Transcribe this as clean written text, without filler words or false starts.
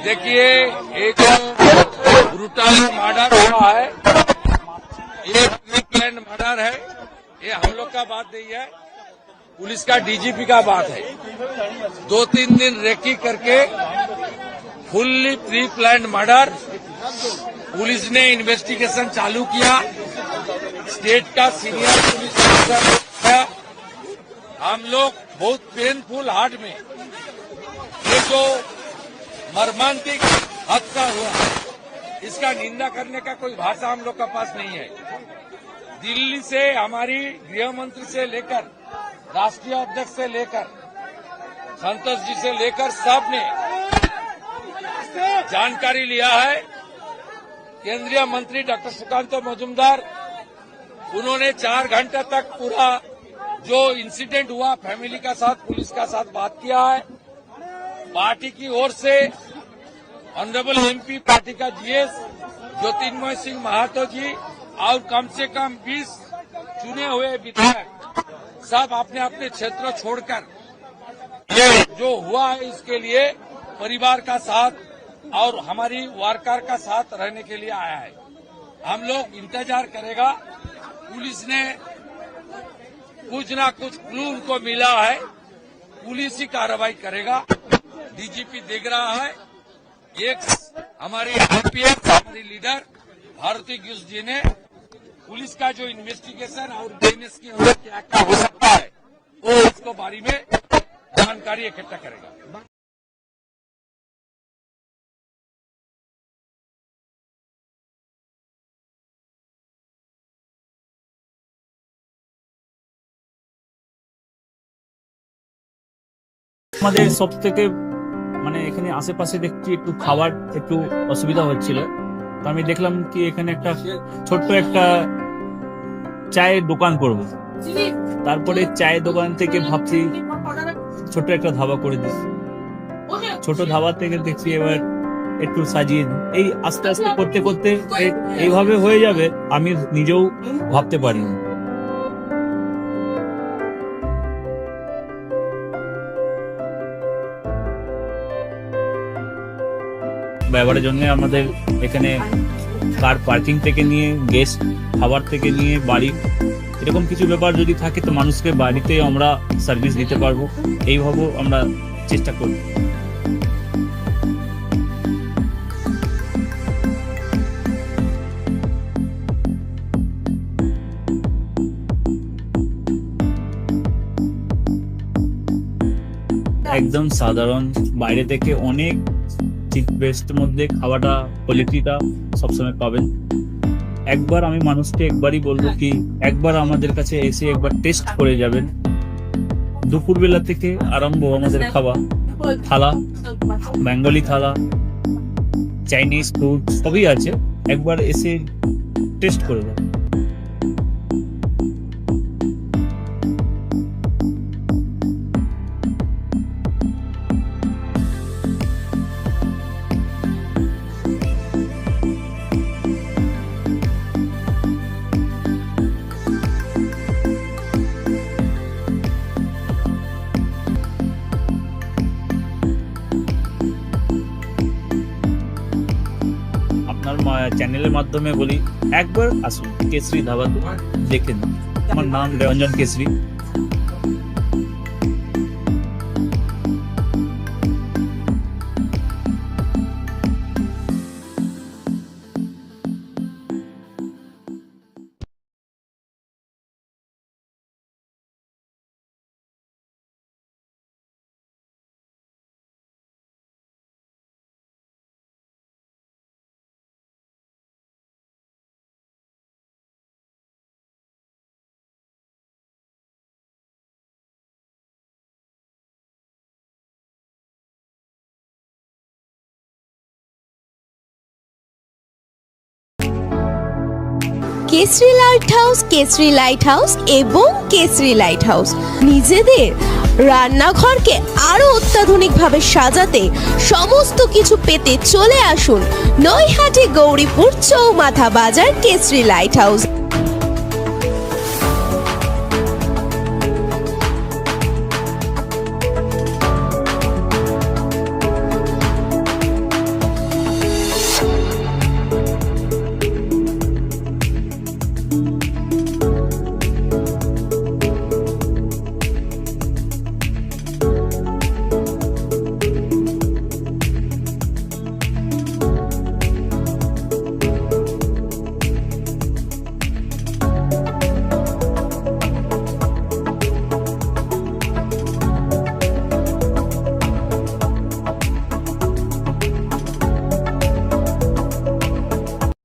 देखिए, एक brutal murder हुआ है, ये प्री प्लान मर्डर है। ये हम लोग का बात नहीं है, पुलिस का डीजीपी का बात है। 2-3 दिन रेकी करके fully pre plan murder, police ने इन्वेस्टिगेशन चालू किया। स्टेट का सीनियर पुलिस ऑफिसर, हम लोग बहुत पेनफुल हार्ट में ये जो मर्मांतिक हादसा हुआ, इसका निंदा करने का कोई भाषा हम लोग का पास नहीं है। दिल्ली से हमारी गृह मंत्री से लेकर राष्ट्रीय अध्यक्ष से लेकर संतोष जी से लेकर सब ने जानकारी लिया है। केंद्रीय मंत्री डॉक्टर सुकांत मजूमदार, उन्होंने 4 घंटे तक पूरा जो इंसिडेंट हुआ फैमिली का साथ, पुलिस का साथ बात किया है। पार्टी की ओर से ऑनरेबल एमपी पार्टी का जीएस ज्योतिर्मय सिंह महातो जी और कम से कम 20 चुने हुए विधायक सब अपने अपने क्षेत्र छोड़कर ये जो हुआ है इसके लिए परिवार का साथ और हमारी वर्कर का साथ रहने के लिए आया है। हम लोग इंतजार करेगा, पुलिस ने कुछ ना कुछ क्लू उनको मिला है, पुलिस ही कार्रवाई करेगा। डीजीपी देख रहा है। एक हमारी आईपीएस हमारी लीडर भारती गिस जी ने पुलिस का जो इन्वेस्टिगेशन और बीएनएस की अंदर क्या क्या हो सकता है वो इसको बारे में जानकारी इकट्ठा करेगा। আমাদের সব থেকে মানে এখানে আশেপাশে দেখছি একটু খাবার একটু অসুবিধা হচ্ছিল, তো আমি দেখলাম কি এখানে একটা ছোট্ট একটা চায়ের দোকান করব। তারপরে চায়ের দোকান থেকে ভাবছি ছোট্ট একটা ধাবা করে দিই। ছোট ধাবা থেকে দেখছি এবার একটু সাজিয়ে এই আস্তে আস্তে করতে করতে এইভাবে হয়ে যাবে আমি নিজেও ভাবতে পারিনি। ব্যবহারের জন্য আমাদের এখানে কার পার্কিং থেকে নিয়ে গেস্ট খাবার থেকে নিয়ে বাড়ি এরকম কিছু ব্যাপার যদি থাকে তো মানুষকে বাড়িতে আমরা সার্ভিস দিতে পারবো, এইভাবে আমরা চেষ্টা করব। একদম সাধারণ, বাইরে থেকে অনেক চিপ বেস্টের মধ্যে খাওয়াটা কোয়ালিটিটা সবসময় পাবেন। একবার আমি মানুষকে একবারই বলবো কি একবার আমাদের কাছে এসে একবার টেস্ট করে যাবেন। দুপুরবেলা থেকে আরম্ভ আমাদের খাওয়া, থালা, বেঙ্গলি থালা, চাইনিজ ফুড সবই আছে, একবার এসে টেস্ট করে যাবেন। চ্যানেলের মাধ্যমে বলি একবার আসুন কেশরী ধাবাতে দেখে নিন। আমার নাম Ranjan Keshari. Keshari lighthouse, Keshari lighthouse এবং কেশরী লাইট হাউস নিজেদের রান্নাঘরকে আরো অত্যাধুনিকভাবে সাজাতে সমস্ত কিছু পেতে চলে আসুন নৈহাটি গৌরীপুর চৌমাথা বাজার কেশরী লাইট হাউস।